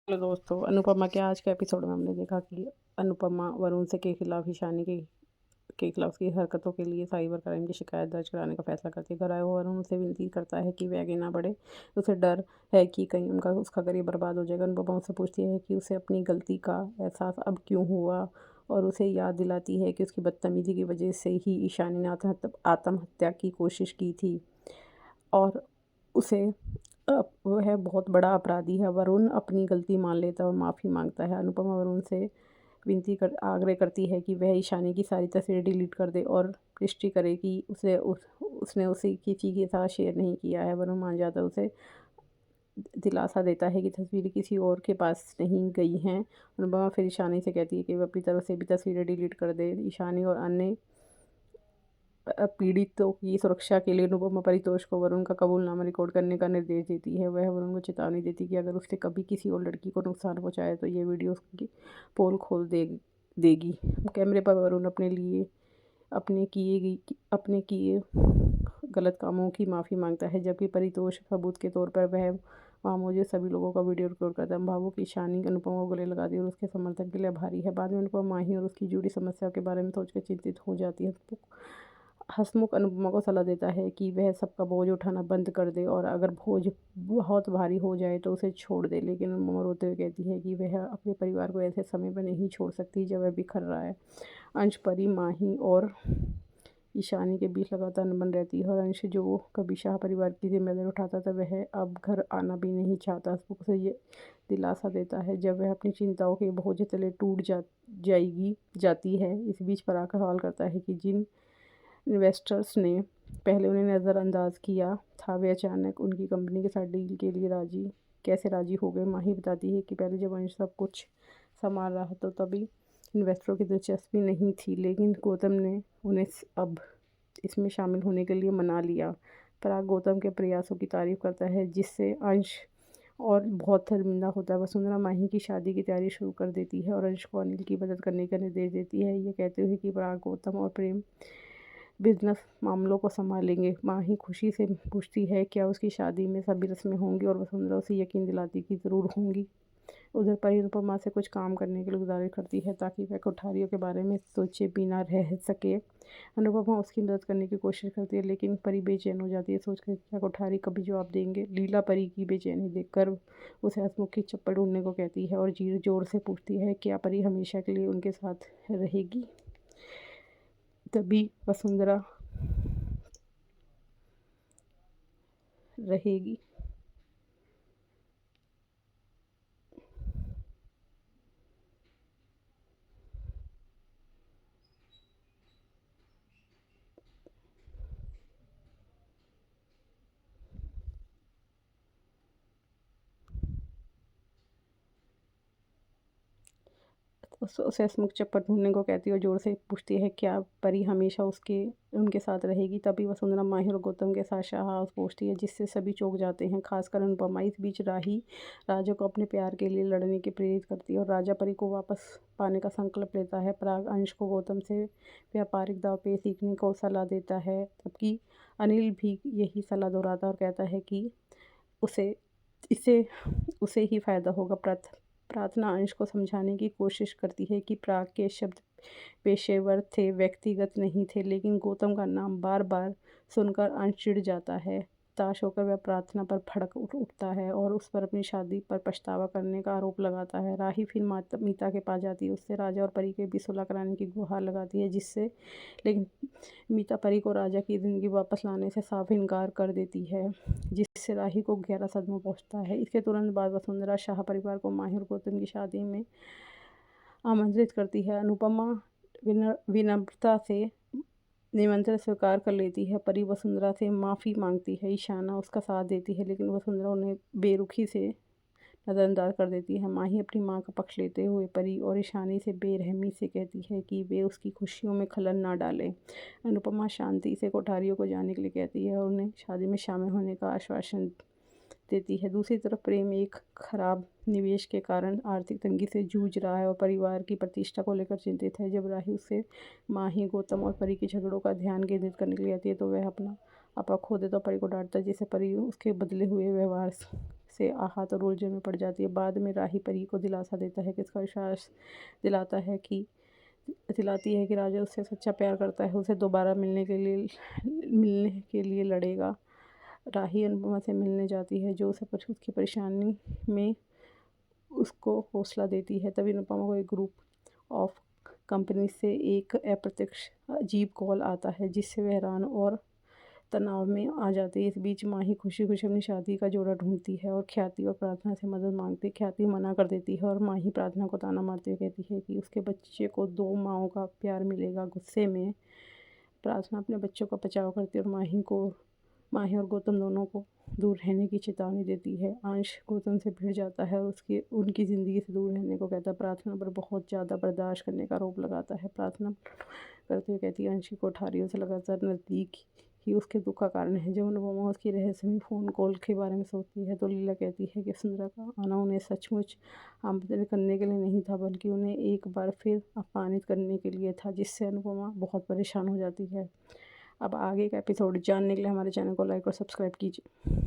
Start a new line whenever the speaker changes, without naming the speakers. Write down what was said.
Hello दोस्तों, अनुपमा के आज के एपिसोड में हमने देखा कि अनुपमा वरुण से के खिलाफ ईशानी के खिलाफ उसकी हरकतों के लिए साइबर क्राइम की शिकायत दर्ज कराने का फैसला करती है। घर आए वो वरुण से विनती करता है कि वे आगे ना बढ़े। उसे डर है कि कहीं उनका उसका करियर बर्बाद हो जाएगा। अनुपमा उससे पूछती है कि उसे अपनी गलती का एहसास अब क्यों हुआ और उसे याद दिलाती है कि उसकी बदतमीजी की वजह से ही ईशानी ने आत्महत्या की कोशिश की थी और उसे वह बहुत बड़ा अपराधी है। वरुण अपनी गलती मान लेता है और माफ़ी मांगता है। अनुपमा वरुण से आग्रह करती है कि वह ईशानी की सारी तस्वीरें डिलीट कर दे और पुष्टि करे कि उसने उसे किसी के साथ शेयर नहीं किया है। वरुण मान जाता है, उसे दिलासा देता है कि तस्वीरें किसी और के पास नहीं गई हैं। अनुपमा फिर ईशानी से कहती है कि वह अपनी तरफ से भी तस्वीरें डिलीट कर दे। ईशानी और अन्य पीड़ितों की सुरक्षा के लिए अनुपमा परितोष को वरुण का कबूलनामा रिकॉर्ड करने का निर्देश देती है। वह वरुण को चेतावनी देती है कि अगर उसने कभी किसी और लड़की को नुकसान पहुंचाया तो ये वीडियो उसकी पोल खोल देगी। कैमरे पर वरुण अपने किए गलत कामों की माफ़ी मांगता है, जबकि परितोष सबूत के तौर पर वह वहाँ मौजूद सभी लोगों का वीडियो रिकॉर्ड करता है। भावुक ईशानी अनुपमा को गले लगाती है और उसके समर्थन के लिए आभारी है। बाद में अनुपमा माही और उसकी जुड़ी समस्याओं के बारे में सोचकर चिंतित हो जाती है। हंसमुख अनुपमा को सलाह देता है कि वह सबका बोझ उठाना बंद कर दे और अगर बोझ बहुत भारी हो जाए तो उसे छोड़ दे। लेकिन अनुपमा रोते हुए कहती है कि वह अपने परिवार को ऐसे समय पर नहीं छोड़ सकती जब वह बिखर रहा है। अंश, परी, माही और ईशानी के बीच लगातार अनबन रहती है और अंश, जो कभी शाह परिवार की जिम्मेदारी उठाता था, वह अब घर आना भी नहीं चाहता। हंसमुख उसे ये दिलासा देता है जब वह अपनी चिंताओं के बोझ तले टूट जाती है। इस बीच पराग सवाल करता है कि जिन इन्वेस्टर्स ने पहले उन्हें नज़रअंदाज किया था, वे अचानक उनकी कंपनी के साथ डील के लिए कैसे राजी हो गए। माही बताती है कि पहले जब अंश सब कुछ संभाल रहा तो तभी इन्वेस्टरों की दिलचस्पी नहीं थी, लेकिन गौतम ने उन्हें अब इसमें शामिल होने के लिए मना लिया। पराग गौतम के प्रयासों की तारीफ करता है, जिससे अंश और बहुत शर्मिंदा होता है। वसुंधरा माही की शादी की तैयारी शुरू कर देती है और अंश को अनिल की मदद करने का निर्देश देती है, ये कहते हुए कि पराग, गौतम और प्रेम बिजनेस मामलों को संभालेंगे। माही खुशी से पूछती है क्या उसकी शादी में सभी रस्में होंगी और वसुंधरा उसे यकीन दिलाती कि ज़रूर होंगी। उधर परी अनुपमा से कुछ काम करने के लिए गुजारिश करती है ताकि वह कोठारियों के बारे में सोचे बिना रह सके। अनुपमा उसकी मदद करने की कोशिश करती है, लेकिन परी बेचैन हो जाती है, सोचकर क्या कोठारी कभी जवाब देंगे। लीला परी की बेचैनी देखकर उसे हंसमुख की चप्पल ढूंढने को कहती है और जीर जोर से पूछती है क्या परी हमेशा के लिए उनके साथ रहेगी। तभी वसुंधरा रहेगी। उसे हंसमुख चप्पल ढूंढने को कहती है और जोर से पूछती है क्या परी हमेशा उसके उनके साथ रहेगी। तभी वसुंधरा माहिर और गौतम के साथ शाह हाउस पहुंचती है, जिससे सभी चौंक जाते हैं, खासकर अनुपमा। इस बीच राही राजा को अपने प्यार के लिए लड़ने के प्रेरित करती है और राजा परी को वापस पाने का संकल्प लेता है। पराग अंश को गौतम से व्यापारिक दांवपेच सीखने को सलाह देता है, जबकि अनिल भी यही सलाह दोहराता और कहता है कि उसे इससे उसे ही फ़ायदा होगा। प्रार्थना अंश को समझाने की कोशिश करती है कि प्राग के शब्द पेशेवर थे, व्यक्तिगत नहीं थे, लेकिन गौतम का नाम बार बार सुनकर अंश चिढ़ जाता है। हताश होकर वह प्रार्थना पर भड़क उठता है और उस पर अपनी शादी पर पछतावा करने का आरोप लगाता है। राही फिर मीता के पास जाती है, उससे राजा और परी के बीच सुलह कराने की गुहार लगाती है, लेकिन मीता परी को राजा की ज़िंदगी वापस लाने से साफ इनकार कर देती है, जिससे राही को गहरा सदमा पहुंचता है। इसके तुरंत बाद वसुंधरा शाह परिवार को माही और गौतम की शादी में आमंत्रित करती है। अनुपमा विनम्रता से निमंत्रण स्वीकार कर लेती है। परी वसुंधरा से माफ़ी मांगती है, ईशाना उसका साथ देती है, लेकिन वसुंधरा उन्हें बेरुखी से नज़रअंदाज कर देती है। माही अपनी माँ का पक्ष लेते हुए परी और ईशानी से बेरहमी से कहती है कि वे उसकी खुशियों में खलल ना डालें। अनुपमा शांति से कोठारियों को जाने के लिए कहती है और उन्हें शादी में शामिल होने का आश्वासन देती है। दूसरी तरफ प्रेम एक खराब निवेश के कारण आर्थिक तंगी से जूझ रहा है और परिवार की प्रतिष्ठा को लेकर चिंतित है। जब राही उससे माही, गौतम और परी के झगड़ों का ध्यान केंद्रित करने के लिए आती है तो वह अपना आपा खो देता और परी को डांटता है, जिससे परी उसके बदले हुए व्यवहार से आहत और उलझन में पड़ जाती है। बाद में राही परी को दिलासा देता है कि इसका विश्वास दिलाती है कि राजा उससे सच्चा प्यार करता है, उसे दोबारा मिलने के लिए लड़ेगा। राही अनुपमा से मिलने जाती है, जो उसकी परेशानी में उसको हौसला देती है। तभी अनुपमा को एक ग्रुप ऑफ कंपनी से एक अप्रत्यक्ष अजीब कॉल आता है, जिससे वह हैरान और तनाव में आ जाती है। इस बीच माही खुशी खुशी अपनी शादी का जोड़ा ढूंढती है और ख्याति और प्रार्थना से मदद मांगती है। ख्याति मना कर देती है और माही प्रार्थना को ताना मारते हुए कहती है कि उसके बच्चे को 2 माँओं का प्यार मिलेगा। गुस्से में प्रार्थना अपने बच्चों का बचाव करती है और माही और गौतम दोनों को दूर रहने की चेतावनी देती है। अंश गौतम से भिड़ जाता है और उनकी ज़िंदगी से दूर रहने को कहता है। प्रार्थना पर बहुत ज़्यादा बर्दाश्त करने का आरोप लगाता है। प्रार्थना करते हुए कहती है, अंश की कोठारियों से लगातार नज़दीक ही उसके दुख का कारण है। जब अनुपमा उसकी रहस्यमयी फ़ोन कॉल के बारे में सोचती है तो लीला कहती है कि सुंदरा का आना उन्हें सचमुच आमंत्रित करने के लिए नहीं था, बल्कि उन्हें एक बार फिर अपमानित करने के लिए था, जिससे अनुपमा बहुत परेशान हो जाती है। अब आगे का एपिसोड जानने के लिए हमारे चैनल को लाइक और सब्सक्राइब कीजिए।